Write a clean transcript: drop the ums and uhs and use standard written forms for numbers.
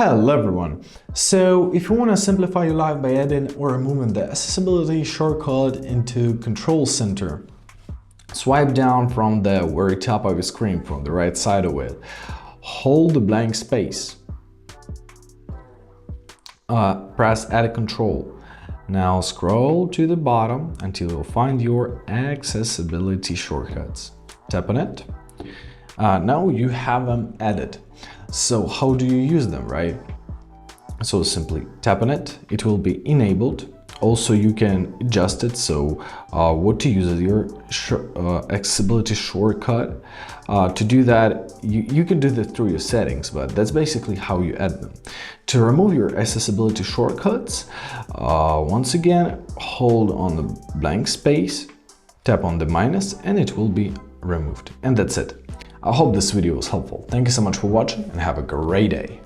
Hello everyone! So if you want to simplify your life by adding or removing the accessibility shortcut into Control Center, swipe down from the very top of your screen, from the right side of it. Hold the blank space. Press Add Control. Now scroll to the bottom until you'll find your accessibility shortcuts. Tap on it. Now you have them added. So how do you use them, right? So simply tap on it, it will be enabled. Also you can adjust it, so what to use as your accessibility shortcut. To do that, you can do that through your settings, but that's basically how you add them. To remove your accessibility shortcuts, once again, hold on the blank space, tap on the minus, and it will be removed. And that's it. I hope this video was helpful. Thank you so much for watching and have a great day.